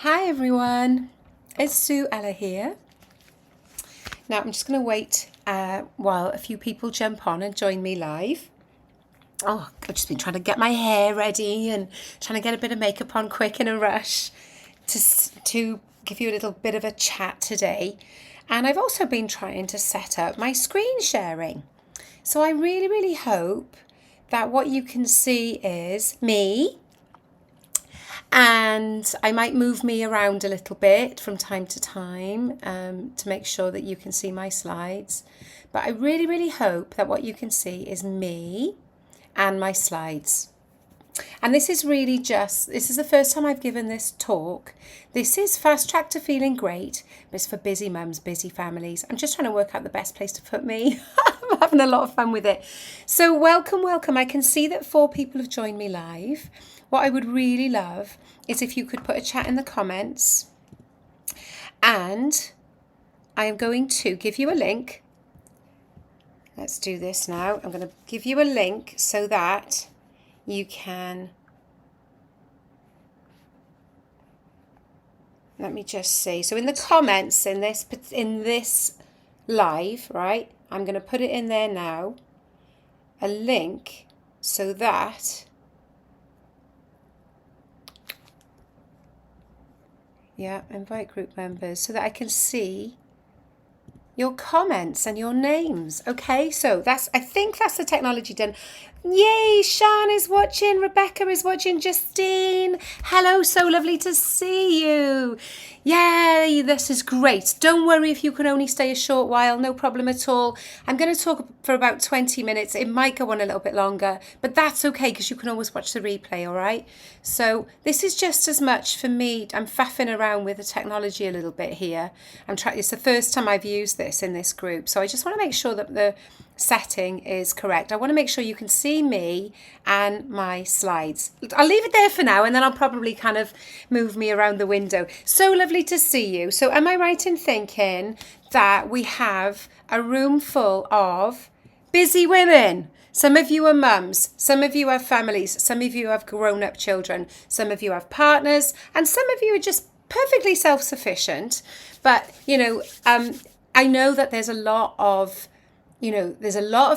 Hi everyone, it's Sue Ella here. Now I'm just going to wait while a few people jump on and join me live. Oh, I've just been trying to get my hair ready and trying to get a bit of makeup on quick in a rush to give you a little bit of a chat today. And I've also been trying to set up my screen sharing. So I really hope that what you can see is me. And I might move me around a little bit from time to time to make sure that you can see my slides. But I really hope that what you can see is me and my slides. And this is the first time I've given this talk. This is Fast Track to Feeling Great, but it's for busy mums, busy families. I'm just trying to work out the best place to put me. I'm having a lot of fun with it. So welcome. I can see that 4 people have joined me live. What I would really love is if you could put a chat in the comments, and I am going to give you a link. Let's do this now. I'm going to give you a link so that you can, let me just see. So in the comments in this live, right, I'm going to put it in there now, a link so that invite group members so that I can see your comments and your names. Okay, so I think that's the technology done. Yay, Sean is watching, Rebecca is watching, Justine. Hello, so lovely to see you. Yay, this is great. Don't worry if you can only stay a short while, no problem at all. I'm going to talk for about 20 minutes. It might go on a little bit longer, but that's okay because you can always watch the replay, all right? So this is just as much for me. I'm faffing around with the technology a little bit here. It's the first time I've used this in this group, so I just want to make sure that the setting is correct. I want to make sure you can see me and my slides. I'll leave it there for now, and then I'll probably kind of move me around the window. So lovely to see you. So am I right in thinking that we have a room full of busy women? Some of you are mums, some of you have families, some of you have grown-up children, some of you have partners, and some of you are just perfectly self-sufficient. But, I know that there's a lot of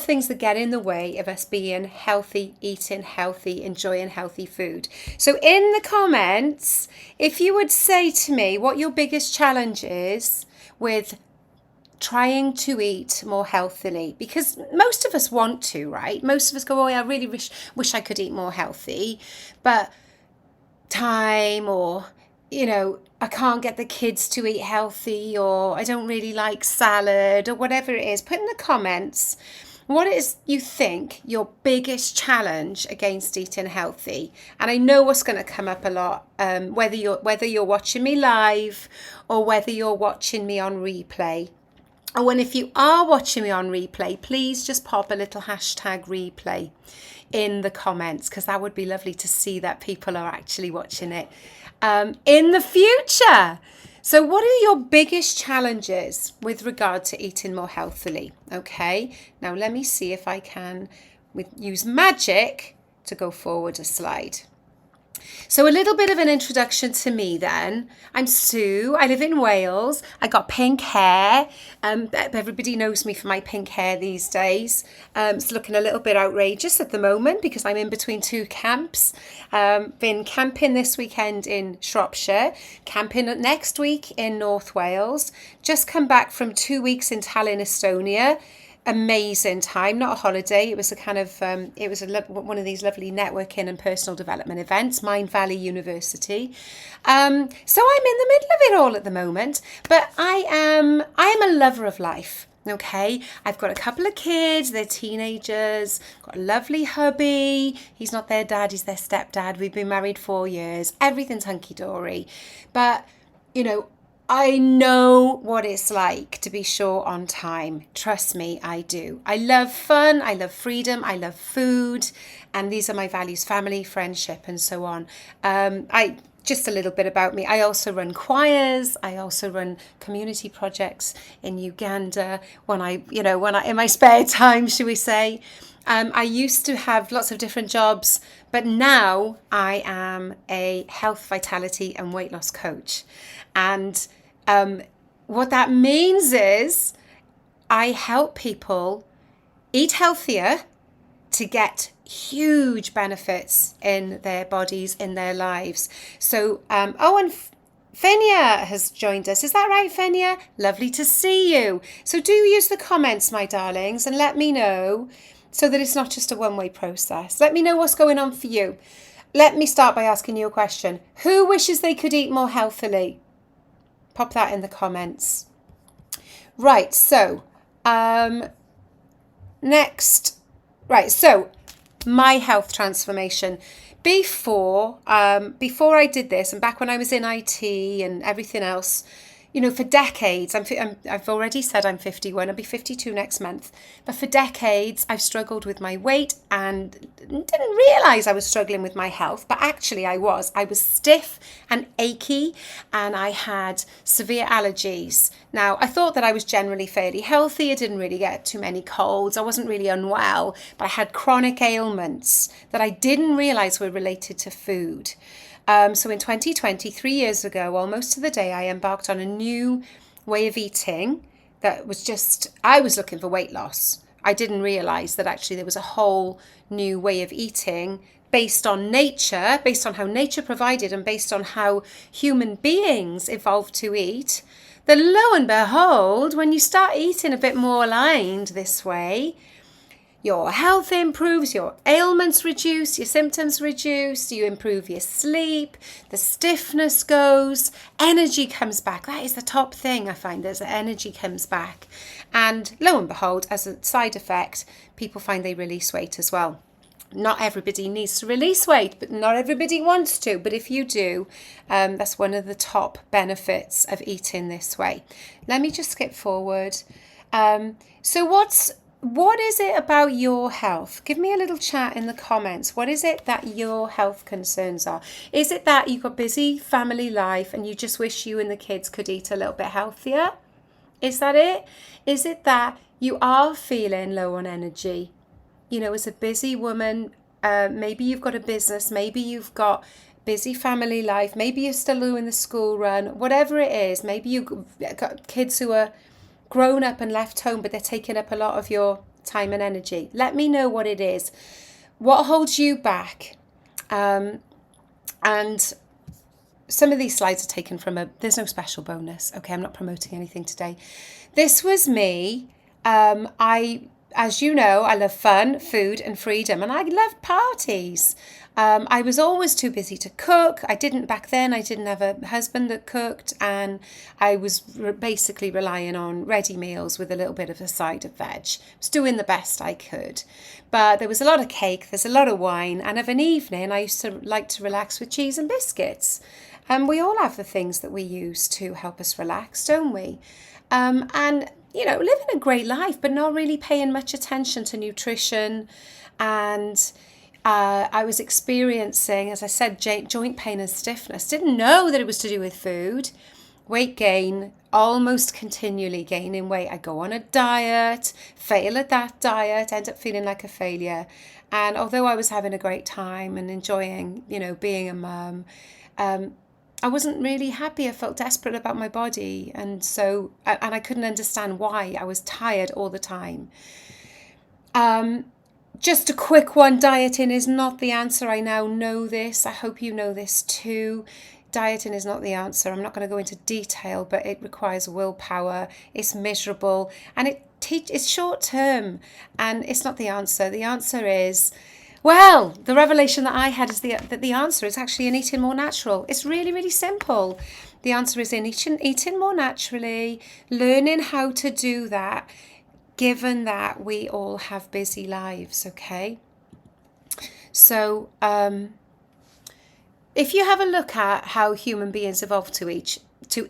things that get in the way of us being healthy, eating healthy, enjoying healthy food. So in the comments, if you would say to me what your biggest challenge is with trying to eat more healthily, because most of us want to, right? Most of us go, oh, I really wish I could eat more healthy, but time or I can't get the kids to eat healthy, or I don't really like salad, or whatever it is. Put in the comments what it is you think your biggest challenge against eating healthy. And I know what's going to come up a lot, whether you're watching me live or whether you're watching me on replay. Oh, and if you are watching me on replay, please just pop a little hashtag replay in the comments, because that would be lovely to see that people are actually watching it in the future. So what are your biggest challenges with regard to eating more healthily? Okay, now let me see if I can use magic to go forward a slide. So a little bit of an introduction to me then. I'm Sue. I live in Wales. I got pink hair. Everybody knows me for my pink hair these days. It's looking a little bit outrageous at the moment because I'm in between 2 camps. Been camping this weekend in Shropshire, camping next week in North Wales. Just come back from 2 weeks in Tallinn, Estonia. Amazing time, not a holiday. It was a kind of one of these lovely networking and personal development events, Mind Valley University. So I'm in the middle of it all at the moment, but I am a lover of life. Okay, I've got a couple of kids, they're teenagers, got a lovely hubby. He's not their dad, he's their stepdad. We've been married 4 years. Everything's hunky-dory. But, I know what it's like to be short on time. Trust me, I do. I love fun, I love freedom, I love food, and these are my values: family, friendship, and so on. Just a little bit about me. I also run choirs. I also run community projects in Uganda when I in my spare time, shall we say. I used to have lots of different jobs, but now I am a health, vitality, and weight loss coach. And what that means is I help people eat healthier to get huge benefits in their bodies, in their lives. So, and Fenia has joined us. Is that right, Fenia? Lovely to see you. So do use the comments, my darlings, and let me know so that it's not just a one-way process. Let me know what's going on for you. Let me start by asking you a question. Who wishes they could eat more healthily? Pop that in the comments. Right, so next. Right, so my health transformation. Before I did this, and back when I was in IT and everything else, you know, for decades, I've already said I'm 51, I'll be 52 next month. But for decades, I've struggled with my weight and didn't realise I was struggling with my health. But actually I was stiff and achy and I had severe allergies. Now, I thought that I was generally fairly healthy. I didn't really get too many colds. I wasn't really unwell, but I had chronic ailments that I didn't realise were related to food. So in 2020, 3 years ago, almost to the day, I embarked on a new way of eating that was I was looking for weight loss. I didn't realise that actually there was a whole new way of eating based on nature, based on how nature provided and based on how human beings evolved to eat. That lo and behold, when you start eating a bit more aligned this way, your health improves, your ailments reduce, your symptoms reduce, you improve your sleep, the stiffness goes, energy comes back. That is the top thing I find, is that energy comes back. And lo and behold, as a side effect, people find they release weight as well. Not everybody needs to release weight, but not everybody wants to. But if you do, that's one of the top benefits of eating this way. Let me just skip forward. So what is it about your health? Give me a little chat in the comments. What is it that your health concerns are? Is it that you've got busy family life and you just wish you and the kids could eat a little bit healthier? Is that it? Is it that you are feeling low on energy? You know, as a busy woman, maybe you've got a business, maybe you've got busy family life, maybe you're still doing the school run, whatever it is. Maybe you've got kids who are grown up and left home, but they're taking up a lot of your time and energy. Let me know what it is. What holds you back? And some of these slides are taken from there's no special bonus. Okay, I'm not promoting anything today. This was me. As you know, I love fun, food and freedom, and I love parties. I was always too busy to cook. Back then, I didn't have a husband that cooked, and I was basically relying on ready meals with a little bit of a side of veg. I was doing the best I could. But there was a lot of cake, there's a lot of wine, and of an evening, I used to like to relax with cheese and biscuits. And we all have the things that we use to help us relax, don't we? And you know, living a great life, but not really paying much attention to nutrition. And I was experiencing, as I said, joint pain and stiffness. Didn't know that it was to do with food. Weight gain, almost continually gaining weight. I go on a diet, fail at that diet, end up feeling like a failure. And although I was having a great time and enjoying, you know, being a mum, I wasn't really happy. I felt desperate about my body. And I couldn't understand why. I was tired all the time. Just a quick one, dieting is not the answer. I now know this. I hope you know this too. Dieting is not the answer. I'm not going to go into detail, but it requires willpower. It's miserable and it's short term, and it's not the answer. The answer is, well, the revelation that I had is that the answer is actually in eating more natural. It's really, really simple. The answer is in eating more naturally, learning how to do that, given that we all have busy lives, okay? So if you have a look at how human beings evolved to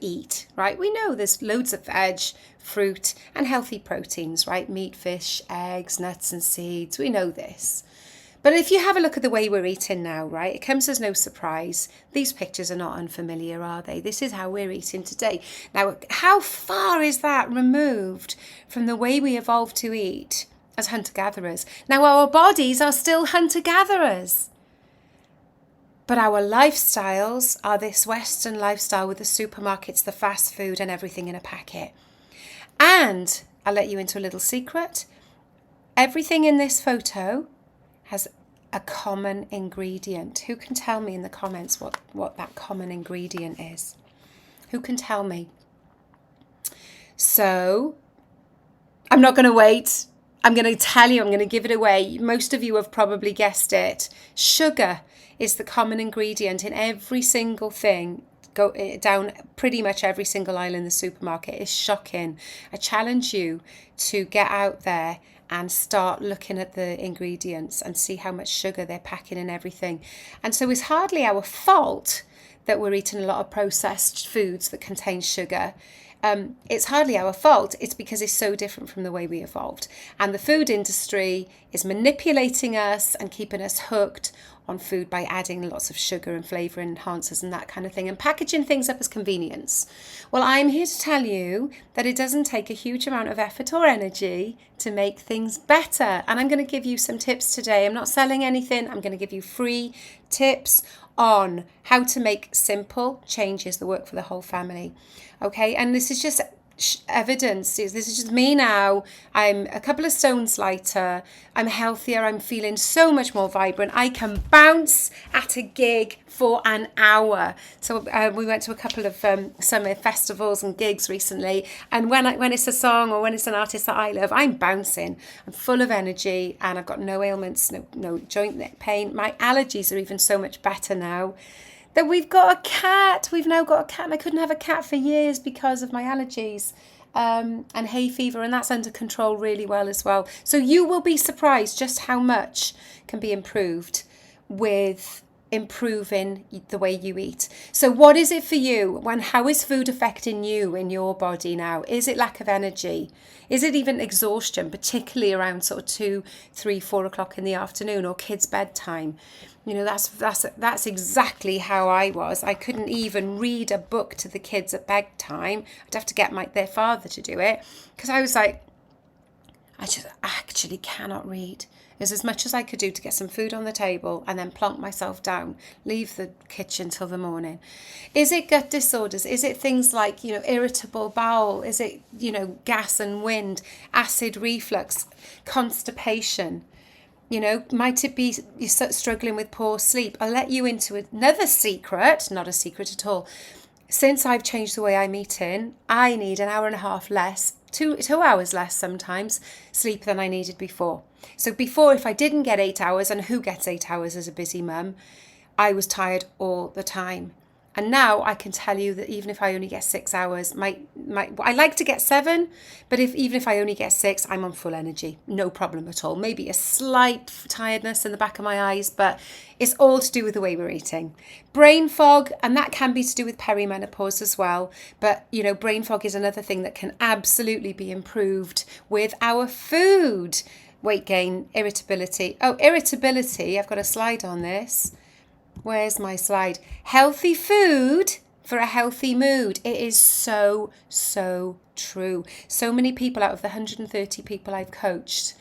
eat, right? We know there's loads of veg, fruit, and healthy proteins, right? Meat, fish, eggs, nuts, and seeds. We know this. But if you have a look at the way we're eating now, right, it comes as no surprise. These pictures are not unfamiliar, are they? This is how we're eating today. Now, how far is that removed from the way we evolved to eat as hunter-gatherers. Now, our bodies are still hunter-gatherers. But our lifestyles are this Western lifestyle with the supermarkets, the fast food and everything in a packet. And I'll let you into a little secret. Everything in this photo has a common ingredient. Who can tell me in the comments what that common ingredient is? Who can tell me? So I'm not going to wait. I'm going to tell you, I'm going to give it away. Most of you have probably guessed it. Sugar is the common ingredient in every single thing. Go down pretty much every single aisle in the supermarket. It's shocking. I challenge you to get out there and start looking at the ingredients and see how much sugar they're packing in everything. And so it's hardly our fault that we're eating a lot of processed foods that contain sugar. It's hardly our fault. It's because it's so different from the way we evolved. And the food industry is manipulating us and keeping us hooked on food by adding lots of sugar and flavour enhancers and that kind of thing and packaging things up as convenience. Well, I'm here to tell you that it doesn't take a huge amount of effort or energy to make things better. And I'm going to give you some tips today. I'm not selling anything. I'm going to give you free tips on how to make simple changes that work for the whole family. Okay, and this is just evidence. This is just me now. I'm a couple of stones lighter. I'm healthier. I'm feeling so much more vibrant. I can bounce at a gig for an hour. So we went to a couple of summer festivals and gigs recently. And when it's a song or when it's an artist that I love, I'm bouncing. I'm full of energy and I've got no ailments, no joint pain. My allergies are even so much better now. That we've got a cat. We've now got a cat, and I couldn't have a cat for years because of my allergies and hay fever, and that's under control really well as well. So you will be surprised just how much can be improved with improving the way you eat. So what is it for you? How is food affecting you in your body now? Is it lack of energy? Is it even exhaustion, particularly around sort of 2, 3, 4 o'clock in the afternoon or kids' bedtime? You know, that's exactly how I was. I couldn't even read a book to the kids at bedtime. I'd have to get their father to do it because I was like, I just actually cannot read. It was as much as I could do to get some food on the table and then plonk myself down, leave the kitchen till the morning. Is it gut disorders? Is it things like, irritable bowel? Is it, gas and wind, acid reflux, constipation? Might it be you're struggling with poor sleep? I'll let you into another secret, not a secret at all. Since I've changed the way I'm eating, I need an hour and a half less, 2 hours less sometimes, sleep than I needed before. So before, if I didn't get 8 hours, and who gets 8 hours as a busy mum, I was tired all the time. And now I can tell you that even if I only get 6 hours, I like to get 7, but even if I only get 6, I'm on full energy, no problem at all. Maybe a slight tiredness in the back of my eyes, but it's all to do with the way we're eating. Brain fog, and that can be to do with perimenopause as well. But, brain fog is another thing that can absolutely be improved with our food. Weight gain, irritability. Oh, irritability, I've got a slide on this. Where's my slide? Healthy food for a healthy mood. It is so, so true. So many people out of the 130 people I've coached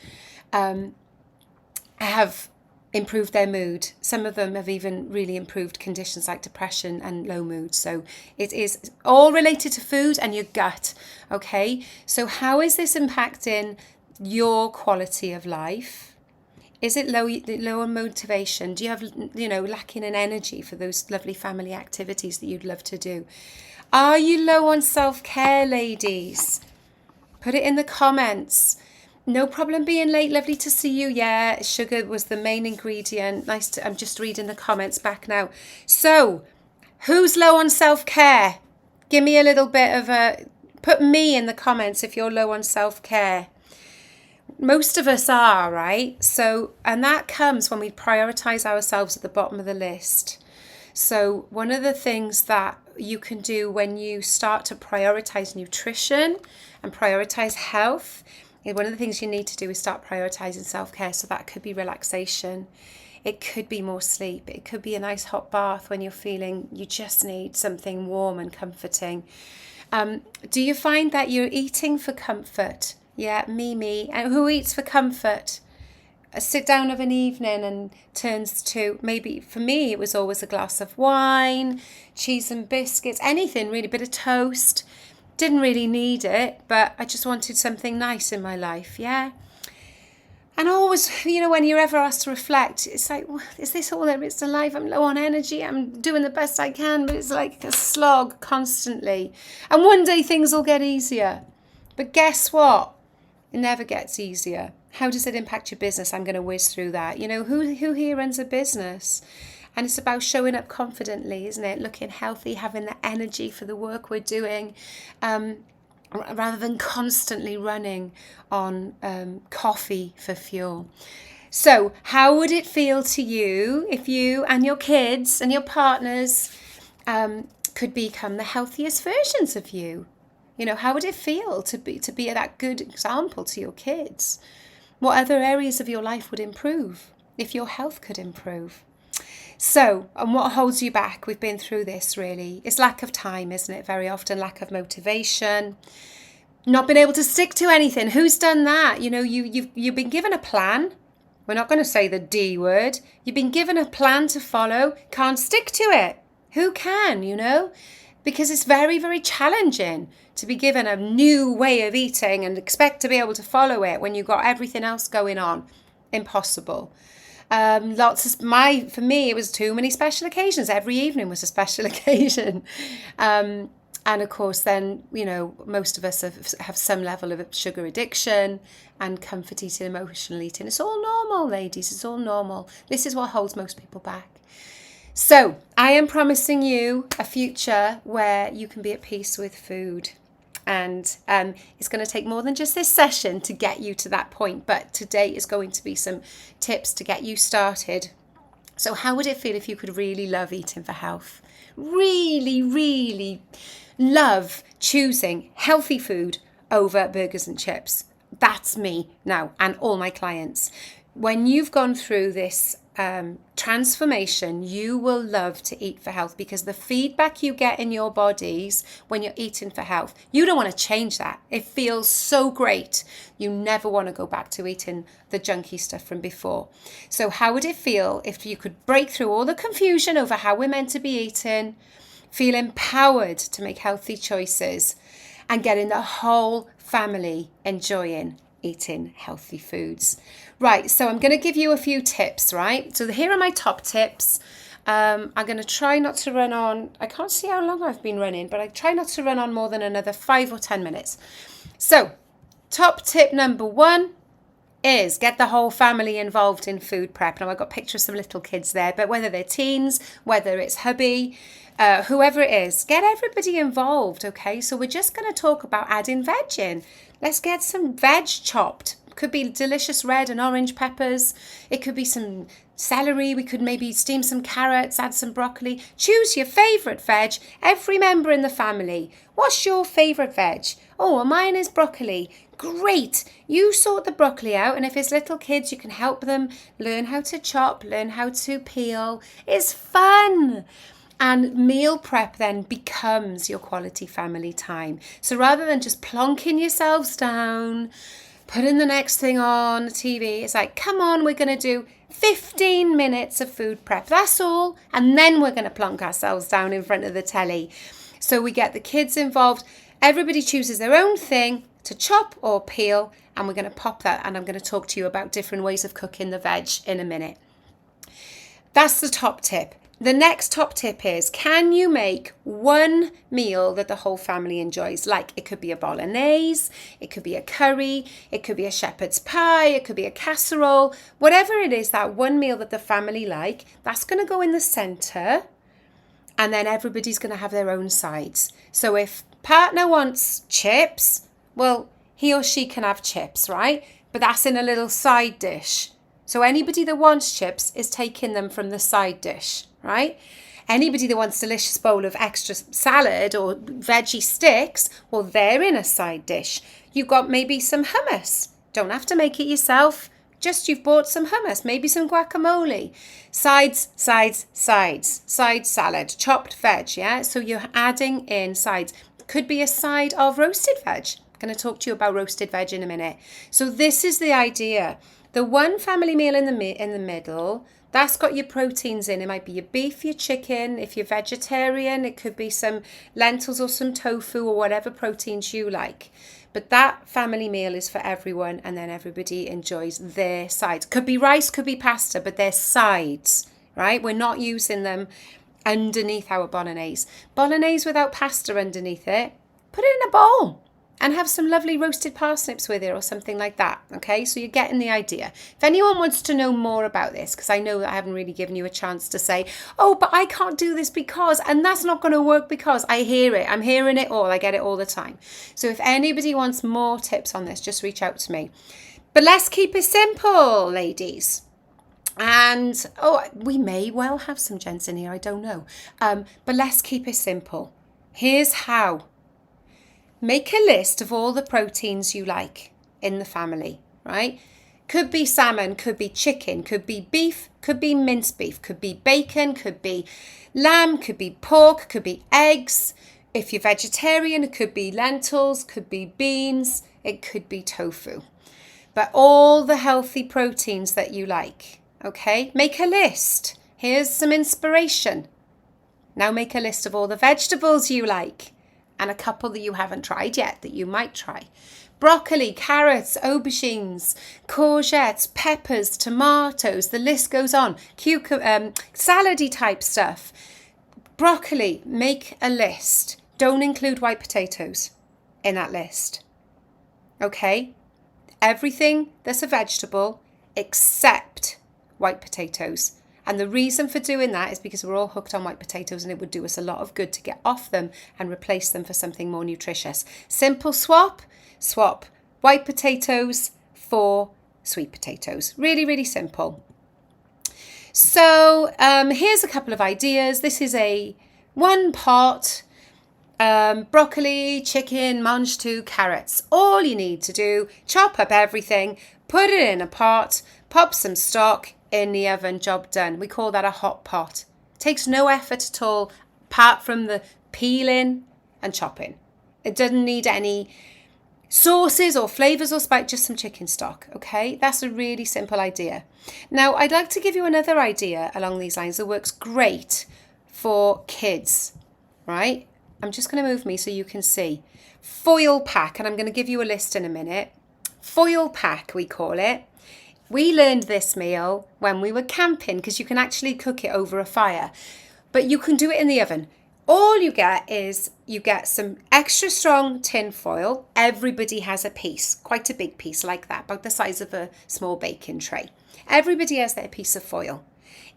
have improved their mood. Some of them have even really improved conditions like depression and low mood. So it is all related to food and your gut. Okay, so how is this impacting your quality of life? Is it lower motivation? Do you have, lacking in energy for those lovely family activities that you'd love to do? Are you low on self-care, ladies? Put it in the comments. No problem being late. Lovely to see you. Yeah, sugar was the main ingredient. I'm just reading the comments back now. So, who's low on self-care? Give me a little bit of put me in the comments if you're low on self-care. Most of us are, right? So, and that comes when we prioritize ourselves at the bottom of the list. So one of the things that you can do when you start to prioritize nutrition and prioritize health, one of the things you need to do is start prioritizing self-care. So that could be relaxation. It could be more sleep. It could be a nice hot bath when you're feeling you just need something warm and comforting. Do you find that you're eating for comfort Yeah, me. And who eats for comfort? A sit down of an evening and turns to, maybe for me it was always a glass of wine, cheese and biscuits, anything really, bit of toast. Didn't really need it, but I just wanted something nice in my life, yeah. And always, when you're ever asked to reflect, it's like, is this all there is to life? I'm low on energy. I'm doing the best I can, but it's like a slog constantly. And one day things will get easier. But guess what? It never gets easier. How does it impact your business? I'm going to whiz through that. Who here runs a business? And it's about showing up confidently, isn't it? Looking healthy, having the energy for the work we're doing. Rather than constantly running on coffee for fuel. So how would it feel to you if you and your kids and your partners could become the healthiest versions of you? How would it feel to be that good example to your kids? What other areas of your life would improve if your health could improve? So, and what holds you back? We've been through this really. It's lack of time, isn't it? Very often lack of motivation, not being able to stick to anything. Who's done that? You've been given a plan. We're not going to say the D word. You've been given a plan to follow, can't stick to it. Who can, Because it's very, very challenging to be given a new way of eating and expect to be able to follow it when you've got everything else going on. Impossible. For me, it was too many special occasions. Every evening was a special occasion. And of course, then, most of us have some level of sugar addiction and comfort eating, emotional eating. It's all normal, ladies. It's all normal. This is what holds most people back. So I am promising you a future where you can be at peace with food. And it's going to take more than just this session to get you to that point. But today is going to be some tips to get you started. So how would it feel if you could really love eating for health? Really, really love choosing healthy food over burgers and chips. That's me now and all my clients. When you've gone through this transformation, you will love to eat for health, because the feedback you get in your bodies when you're eating for health, you don't want to change that. It feels so great. You never want to go back to eating the junky stuff from before. So how would it feel if you could break through all the confusion over how we're meant to be eating, feel empowered to make healthy choices, and getting the whole family enjoying eating healthy foods? Right, so I'm going to give you a few tips, right? So here are my top tips. I'm going to try not to run on, I can't see how long I've been running, but I try not to run on more than another 5 or 10 minutes. So top tip number 1 is get the whole family involved in food prep. Now I've got pictures of some little kids there, but whether they're teens, whether it's hubby, whoever it is, get everybody involved, okay? So we're just going to talk about adding veg in. Let's get some veg chopped. Could be delicious red and orange peppers. It could be some celery. We could maybe steam some carrots, add some broccoli. Choose your favourite veg. Every member in the family. What's your favourite veg? Oh, well, mine is broccoli. Great. You sort the broccoli out, and if it's little kids, you can help them learn how to chop, learn how to peel. It's fun. And meal prep then becomes your quality family time. So rather than just plonking yourselves down, putting the next thing on TV, it's like, come on, we're going to do 15 minutes of food prep. That's all. And then we're going to plonk ourselves down in front of the telly. So we get the kids involved. Everybody chooses their own thing to chop or peel. And we're going to pop that. And I'm going to talk to you about different ways of cooking the veg in a minute. That's the top tip. The next top tip is, can you make one meal that the whole family enjoys? Like, it could be a bolognese, it could be a curry, it could be a shepherd's pie, it could be a casserole. Whatever it is, that one meal that the family like, that's going to go in the centre, and then everybody's going to have their own sides. So if partner wants chips, well, he or she can have chips, right? But that's in a little side dish. So anybody that wants chips is taking them from the side dish, right? Anybody that wants a delicious bowl of extra salad or veggie sticks, well, they're in a side dish. You've got maybe some hummus. Don't have to make it yourself. Just you've bought some hummus, maybe some guacamole. Sides, sides, sides. Side salad, chopped veg, yeah? So you're adding in sides. Could be a side of roasted veg. I'm going to talk to you about roasted veg in a minute. So this is the idea. The one family meal in the middle, that's got your proteins in. It might be your beef, your chicken. If you're vegetarian, it could be some lentils or some tofu or whatever proteins you like. But that family meal is for everyone, and then everybody enjoys their sides. Could be rice, could be pasta, but they're sides, right? We're not using them underneath our bolognese. Bolognese without pasta underneath it, put it in a bowl and have some lovely roasted parsnips with it or something like that, okay? So you're getting the idea. If anyone wants to know more about this, because I know that I haven't really given you a chance to say, oh, but I can't do this because, and that's not going to work because, I hear it. I'm hearing it all. I get it all the time. So if anybody wants more tips on this, just reach out to me. But let's keep it simple, ladies. And, we may well have some gents in here, I don't know. But let's keep it simple. Here's how. Make a list of all the proteins you like in the family, right? Could be salmon, could be chicken, could be beef, could be minced beef, could be bacon, could be lamb, could be pork, could be eggs. If you're vegetarian, it could be lentils, could be beans, it could be tofu. But all the healthy proteins that you like, okay? Make a list. Here's some inspiration. Now make a list of all the vegetables you like and a couple that you haven't tried yet that you might try. Broccoli, carrots, aubergines, courgettes, peppers, tomatoes, the list goes on. Salady type stuff. Broccoli, make a list. Don't include white potatoes in that list. Okay? Everything that's a vegetable except white potatoes. And the reason for doing that is because we're all hooked on white potatoes and it would do us a lot of good to get off them and replace them for something more nutritious. Simple swap white potatoes for sweet potatoes. Really, really simple. So here's a couple of ideas. This is a 1 pot, broccoli, chicken, mange tout, carrots. All you need to do, chop up everything, put it in a pot, pop some stock in the oven, job done. We call that a hot pot. It takes no effort at all apart from the peeling and chopping. It doesn't need any sauces or flavors or spice, just some chicken stock, okay? That's a really simple idea. Now, I'd like to give you another idea along these lines that works great for kids, right? I'm just going to move me so you can see. Foil pack, and I'm going to give you a list in a minute. Foil pack, we call it. We learned this meal when we were camping because you can actually cook it over a fire, but you can do it in the oven. All you get is you get some extra strong tin foil. Everybody has a piece, quite a big piece like that, about the size of a small baking tray. Everybody has their piece of foil.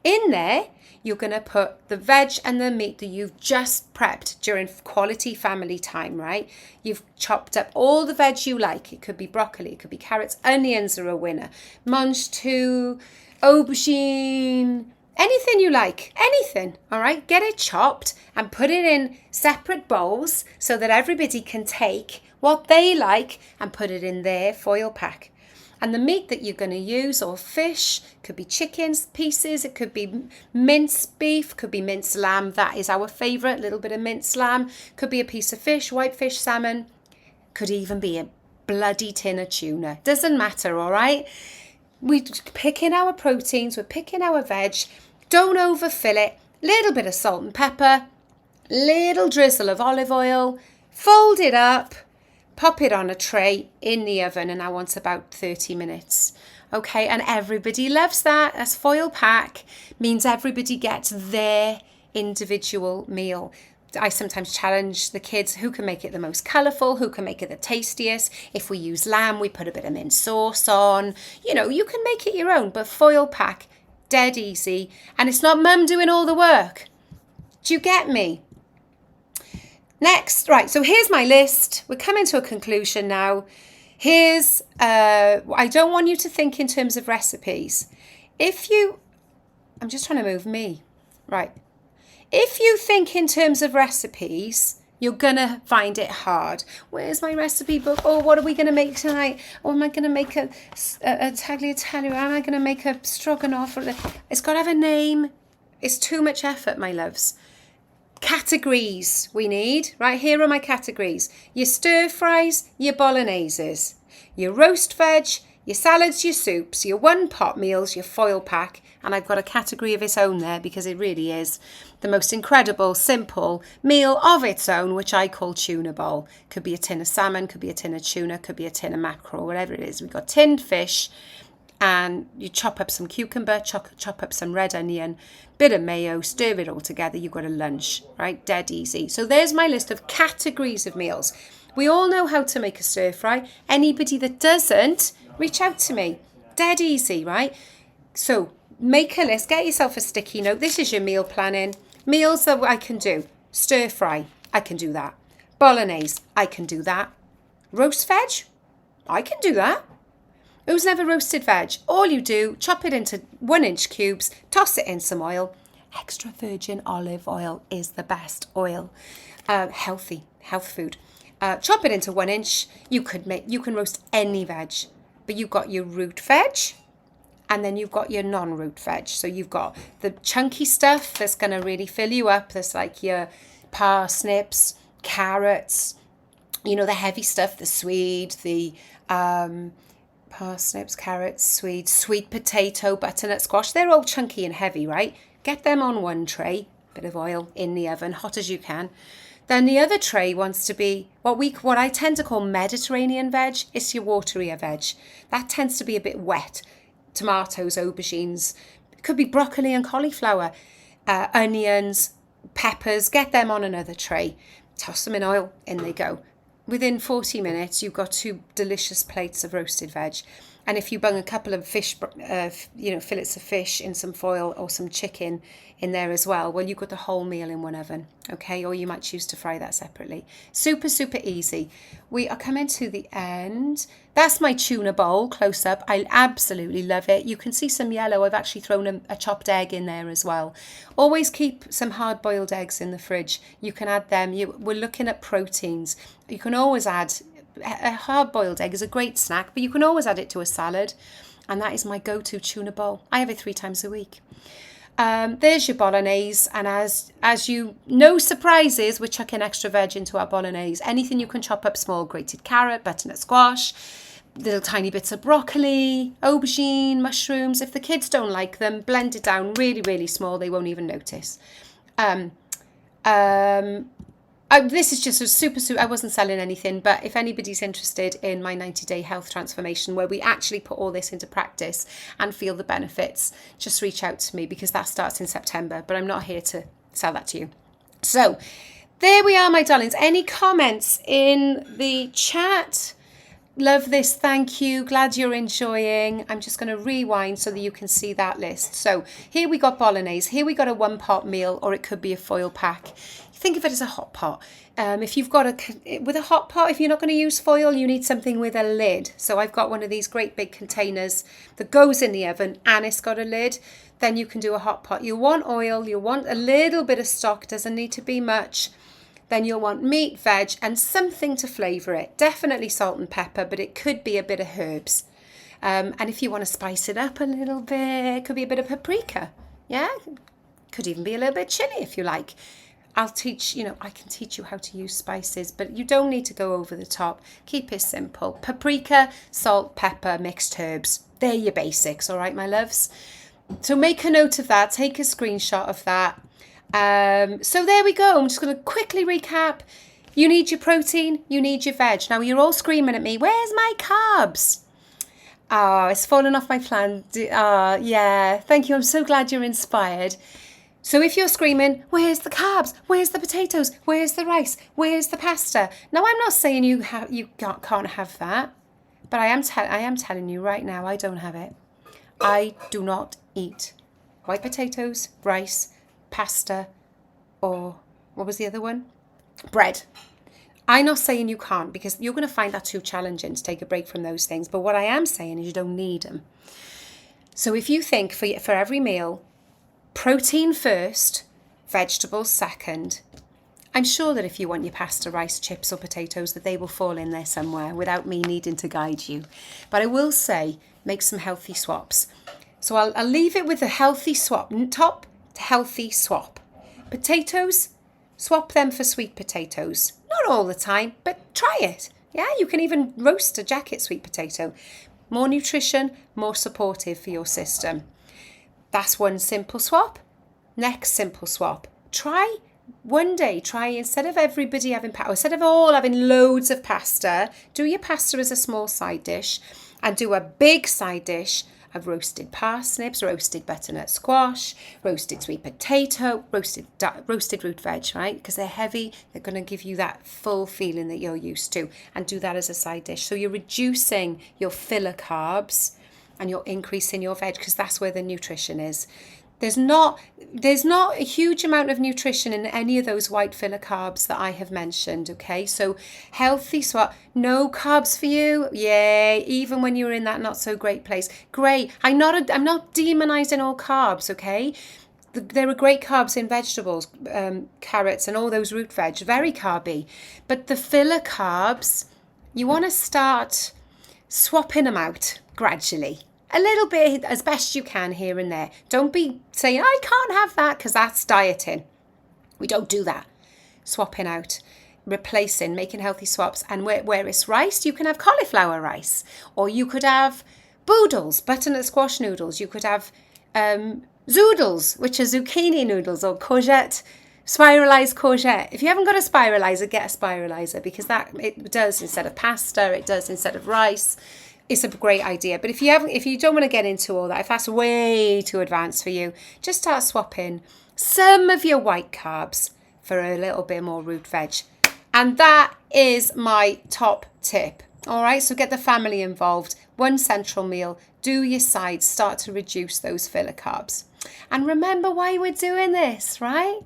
In there, you're going to put the veg and the meat that you've just prepped during quality family time, right? You've chopped up all the veg you like. It could be broccoli, it could be carrots, onions are a winner. Mange tout, aubergine, anything you like, anything, all right? Get it chopped and put it in separate bowls so that everybody can take what they like and put it in their foil pack. And the meat that you're going to use, or fish, could be chicken pieces, it could be minced beef, could be minced lamb. That is our favourite, little bit of minced lamb. Could be a piece of fish, white fish, salmon. Could even be a bloody tin of tuna. Doesn't matter, all right? We're picking our proteins, we're picking our veg. Don't overfill it. Little bit of salt and pepper, little drizzle of olive oil. Fold it up. Pop it on a tray in the oven, and I want about 30 minutes. Okay, and everybody loves that. That's foil pack. Means everybody gets their individual meal. I sometimes challenge the kids who can make it the most colourful, who can make it the tastiest. If we use lamb, we put a bit of mint sauce on. You know, you can make it your own, but foil pack, dead easy. And it's not mum doing all the work. Do you get me? Next, right, so here's my list. We're coming to a conclusion now. Here's, I don't want you to think in terms of recipes. I'm just trying to move me. Right. If you think in terms of recipes, you're going to find it hard. Where's my recipe book? Oh, what are we going to make tonight? Oh, am I going to make a tagliatelle? Am I going to make a stroganoff? It's got to have a name. It's too much effort, my loves. categories we need. Right, here are my categories. Your stir fries, your bologneses, your roast veg, your salads, your soups, your one pot meals, your foil pack. And I've got a category of its own there because it really is the most incredible, simple meal of its own, which I call tuna bowl. Could be a tin of salmon, could be a tin of tuna, could be a tin of mackerel, whatever it is. We've got tinned fish, and you chop up some cucumber, chop up some red onion, bit of mayo, stir it all together. You've got a lunch, right? Dead easy. So there's my list of categories of meals. We all know how to make a stir fry. Anybody that doesn't, reach out to me. Dead easy, right? So make a list, get yourself a sticky note. This is your meal planning. Meals that I can do. Stir fry, I can do that. Bolognese, I can do that. Roast veg, I can do that. Who's never roasted veg? All you do, chop it into 1-inch cubes, toss it in some oil. Extra virgin olive oil is the best oil. Health food. Chop it into 1 inch. You can roast any veg, but you've got your root veg, and then you've got your non-root veg. So you've got the chunky stuff that's going to really fill you up. There's like your parsnips, carrots, the heavy stuff, the swede, the parsnips, carrots, swede, sweet potato, butternut squash. They're all chunky and heavy, right? Get them on one tray, bit of oil in the oven, hot as you can. Then the other tray wants to be what I tend to call Mediterranean veg. It's your waterier veg. That tends to be a bit wet. Tomatoes, aubergines, it could be broccoli and cauliflower, onions, peppers. Get them on another tray. Toss them in oil, in they go. Within 40 minutes, you've got 2 delicious plates of roasted veg. And if you bung a couple of fish, fillets of fish in some foil or some chicken in there as well, well, you've got the whole meal in one oven, okay? Or you might choose to fry that separately. Super, super easy. We are coming to the end. That's my tuna bowl close up. I absolutely love it. You can see some yellow. I've actually thrown a chopped egg in there as well. Always keep some hard-boiled eggs in the fridge. You can add them. We're looking at proteins. You can always add a hard-boiled egg is a great snack, but you can always add it to a salad, and that is my go-to tuna bowl. I have it 3 times a week. There's your bolognese, and as you no surprises, we're chucking extra veg into our bolognese. Anything you can chop up small, grated carrot, butternut squash, little tiny bits of broccoli, aubergine, mushrooms. If the kids don't like them, blend it down really, really small. They won't even notice. This is just a super, I wasn't selling anything, but if anybody's interested in my 90-day health transformation where we actually put all this into practice and feel the benefits, just reach out to me because that starts in September, but I'm not here to sell that to you. So there we are, my darlings. Any comments in the chat? Love this. Thank you. Glad you're enjoying. I'm just going to rewind so that you can see that list. So here we got bolognese. Here we got a 1-pot meal, or it could be a foil pack. Think of it as a hot pot. If you've got with a hot pot, if you're not going to use foil, you need something with a lid. So I've got one of these great big containers that goes in the oven and it's got a lid. Then you can do a hot pot. You want oil, you want a little bit of stock, doesn't need to be much. Then you'll want meat, veg, and something to flavour it. Definitely salt and pepper, but it could be a bit of herbs. And if you want to spice it up a little bit, it could be a bit of paprika. Yeah, could even be a little bit chili if you like. I can teach you how to use spices, but you don't need to go over the top. Keep it simple. Paprika, salt, pepper, mixed herbs. They're your basics, all right, my loves? So make a note of that. Take a screenshot of that. So there we go. I'm just going to quickly recap. You need your protein. You need your veg. Now, you're all screaming at me, where's my carbs? Oh, it's fallen off my plan. Yeah, thank you. I'm so glad you're inspired. So if you're screaming, where's the carbs? Where's the potatoes? Where's the rice? Where's the pasta? Now, I'm not saying you can't have that, but I am telling you right now, I don't have it. I do not eat white potatoes, rice, pasta, or what was the other one? Bread. I'm not saying you can't, because you're going to find that too challenging to take a break from those things. But what I am saying is you don't need them. So if you think for every meal, protein first, vegetables second, I'm sure that if you want your pasta, rice, chips or potatoes, that they will fall in there somewhere without me needing to guide you. But I will say, make some healthy swaps. So I'll leave it with a healthy swap, top to healthy swap. Potatoes, swap them for sweet potatoes. Not all the time, but try it. Yeah, you can even roast a jacket sweet potato. More nutrition, more supportive for your system. That's one simple swap. Next simple swap. Try instead of everybody having instead of all having loads of pasta, do your pasta as a small side dish and do a big side dish of roasted parsnips, roasted butternut squash, roasted sweet potato, roasted root veg, right? Because they're heavy, they're going to give you that full feeling that you're used to, and do that as a side dish. So you're reducing your filler carbs and you're increasing your veg, because that's where the nutrition is. There's not a huge amount of nutrition in any of those white filler carbs that I have mentioned, okay? So healthy swap, no carbs for you, yay, even when you're in that not so great place. Great, I'm not demonizing all carbs, okay? There are great carbs in vegetables, carrots and all those root veg, very carby. But the filler carbs, you want to start swapping them out gradually. A little bit as best you can here and there. Don't be saying, I can't have that, because that's dieting. We don't do that. Swapping out, replacing, making healthy swaps. And where it's rice, you can have cauliflower rice. Or you could have boodles, butternut squash noodles. You could have zoodles, which are zucchini noodles, or courgette, spiralized courgette. If you haven't got a spiralizer, get a spiralizer, because it does instead of pasta, it does instead of rice. It's a great idea. But if you don't want to get into all that, if that's way too advanced for you, just start swapping some of your white carbs for a little bit more root veg. And that is my top tip. All right, so get the family involved. One central meal, do your sides, start to reduce those filler carbs. And remember why we're doing this, right?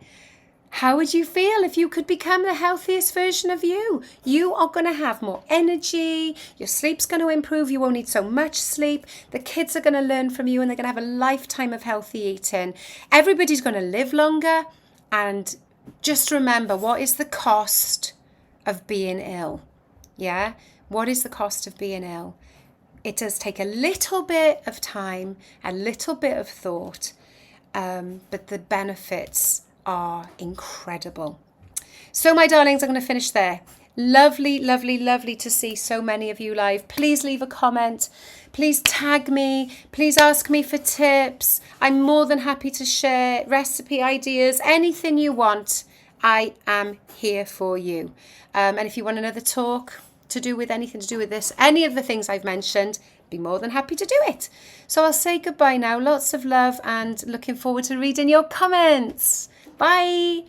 How would you feel if you could become the healthiest version of you? You are going to have more energy. Your sleep's going to improve. You won't need so much sleep. The kids are going to learn from you, and they're going to have a lifetime of healthy eating. Everybody's going to live longer. And just remember, what is the cost of being ill? Yeah? What is the cost of being ill? It does take a little bit of time, a little bit of thought, but the benefits are incredible. So my darlings, I'm going to finish there. Lovely, lovely, lovely to see so many of you live. Please leave a comment. Please tag me. Please ask me for tips. I'm more than happy to share recipe ideas, anything you want. I am here for you. And if you want another talk to do with anything to do with this, any of the things I've mentioned, be more than happy to do it. So I'll say goodbye now. Lots of love and looking forward to reading your comments. Bye.